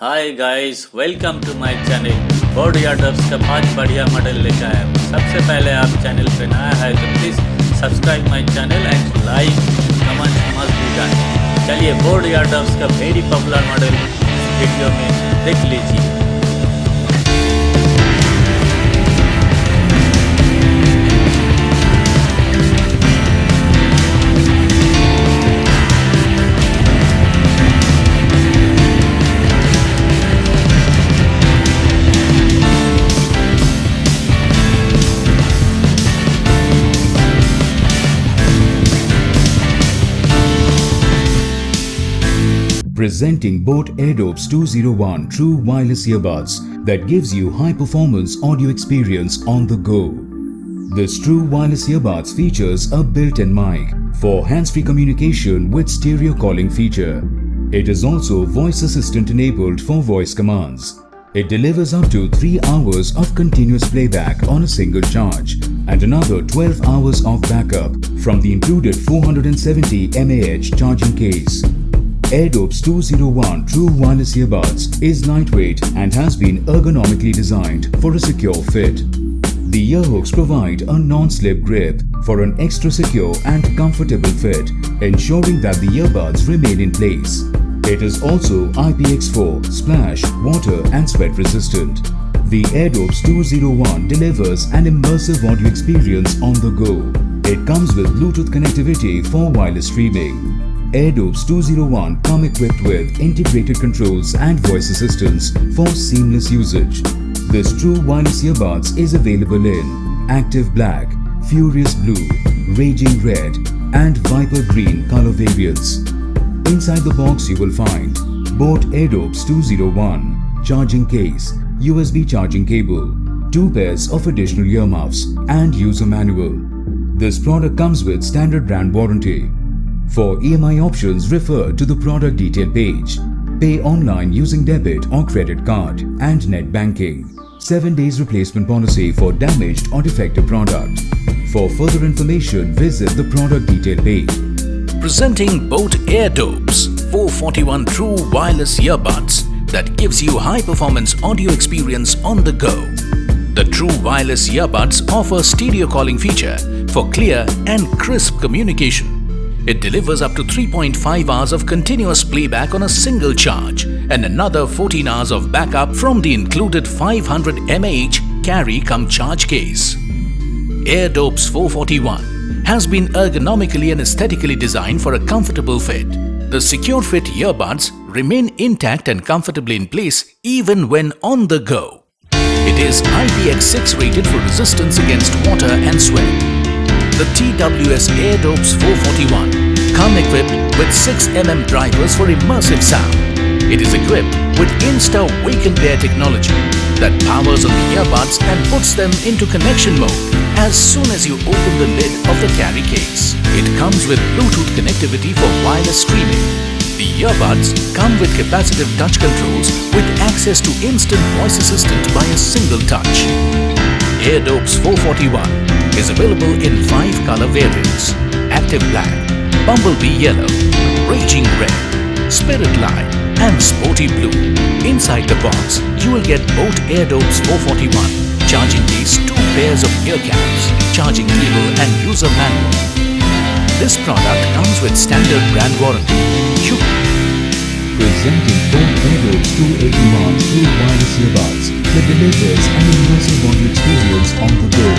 Hi guys, welcome to my channel. बोर्ड यार्डर्स का 5 बढ़िया मॉडल लेकर आया हूँ। सबसे पहले आप चैनल पे नया है तो please subscribe my channel and like comment must be done. चलिए बोर्ड यार्डर्स का वेरी पॉपुलर मॉडल वीडियो में देख लीजिए। Presenting Boat AirDops 201 True Wireless Earbuds that gives you high-performance audio experience on the go. This True Wireless Earbuds features a built-in mic for hands-free communication with stereo calling feature. It is also voice assistant enabled for voice commands. It delivers up to 3 hours of continuous playback on a single charge and another 12 hours of backup from the included 470 mAh charging case. AirDops 201 True Wireless Earbuds is lightweight and has been ergonomically designed for a secure fit. The earhooks provide a non-slip grip for an extra secure and comfortable fit, ensuring that the earbuds remain in place. It is also IPX4, splash, water and sweat resistant. The AirDops 201 delivers an immersive audio experience on the go. It comes with Bluetooth connectivity for wireless streaming. AirDops 201 come equipped with integrated controls and voice assistance for seamless usage. This True Wireless Earbuds is available in Active Black, Furious Blue, Raging Red and Viper Green color variants. Inside the box you will find Boat AirDops 201, charging case, USB charging cable, 2 pairs of additional earmuffs and user manual. This product comes with standard brand warranty. For EMI options, refer to the product detail page. Pay online using debit or credit card and net banking. 7 days replacement policy for damaged or defective product. For further information, visit the product detail page. Presenting Boat AirDops 441 True Wireless Earbuds that gives you high-performance audio experience on the go. The True Wireless Earbuds offer stereo calling feature for clear and crisp communication. It delivers up to 3.5 hours of continuous playback on a single charge and another 14 hours of backup from the included 500 mAh carry-cum-charge case. AirDops 441 has been ergonomically and aesthetically designed for a comfortable fit. The secure fit earbuds remain intact and comfortably in place even when on the go. It is IPX6 rated for resistance against water and sweat. The TWS AirDops 441 come equipped with 6 mm drivers for immersive sound. It is equipped with Insta Wake and Pair technology that powers on the earbuds and puts them into connection mode as soon as you open the lid of the carry case. It comes with Bluetooth connectivity for wireless streaming. The earbuds come with capacitive touch controls with access to instant voice assistant by a single touch. AirDops 441 is available in 5 color variants: Active Black, Bumblebee Yellow, Raging Red, Spirit Lime and Sporty Blue. Inside the box, you will get Boat AirDops 441, charging case, 2 pairs of ear caps, charging cable and user manual. This product comes with standard brand warranty. Presenting Boat AirDops 281 True Wireless Earbuds that delivers an immersive audio experience on the go.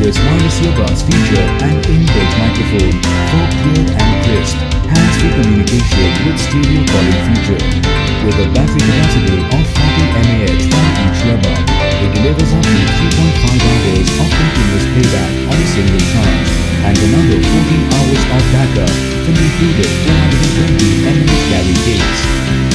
This wireless earbuds feature an inbuilt microphone for clear and crisp, hands-free communication with stereo calling feature. With a battery capacity of 40 mAh for each earbud, it delivers up to 3.5 hours of continuous playback on a single charge and another 14 hours of backup from the included 420 mAh carry case.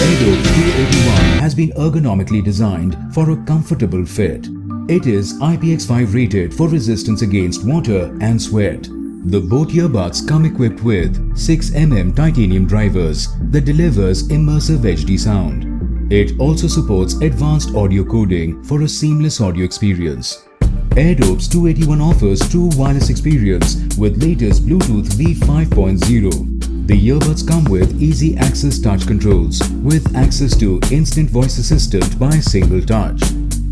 AirDops 281 has been ergonomically designed for a comfortable fit. It is IPX5 rated for resistance against water and sweat. The Boat earbuds come equipped with 6 mm titanium drivers that delivers immersive HD sound. It also supports advanced audio coding for a seamless audio experience. AirDops 281 offers true wireless experience with latest Bluetooth V 5.0. The earbuds come with easy access touch controls with access to instant voice assistant by a single touch.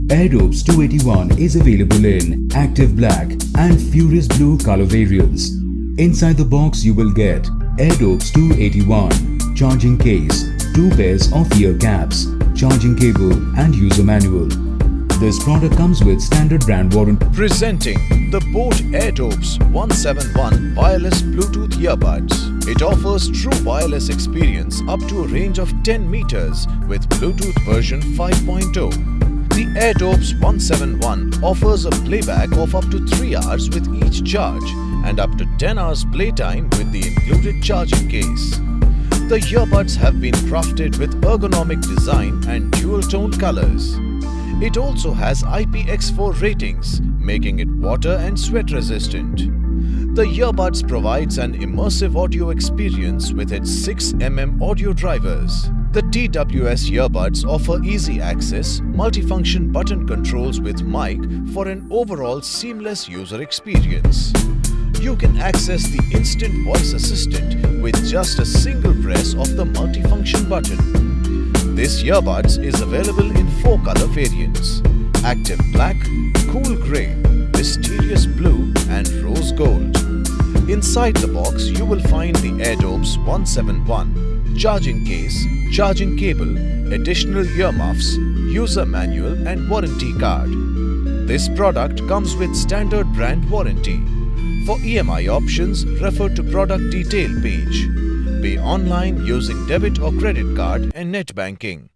AirDopes 281 is available in Active Black and Furious Blue color variants. Inside the box you will get AirDopes 281, charging case, 2 pairs of ear caps, charging cable and user manual. This product comes with standard brand warranty. Presenting the Boat AirDopes 171 wireless Bluetooth earbuds. It offers true wireless experience up to a range of 10 meters with Bluetooth version 5.0. The AirDopes 171 offers a playback of up to 3 hours with each charge and up to 10 hours playtime with the included charging case. The earbuds have been crafted with ergonomic design and dual-tone colors. It also has IPX4 ratings, making it water and sweat resistant. The earbuds provides an immersive audio experience with its 6mm audio drivers. The TWS earbuds offer easy access, multifunction button controls with mic for an overall seamless user experience. You can access the instant voice assistant with just a single press of the multifunction button. This earbuds is available in 4 color variants: Active Black, Cool Grey, Mysterious Blue and Rose Gold. Inside the box you will find the AirDopes 171, charging case, charging cable, additional earmuffs, user manual and warranty card. This product comes with standard brand warranty. For EMI options, refer to product detail page. Pay online using debit or credit card and net banking.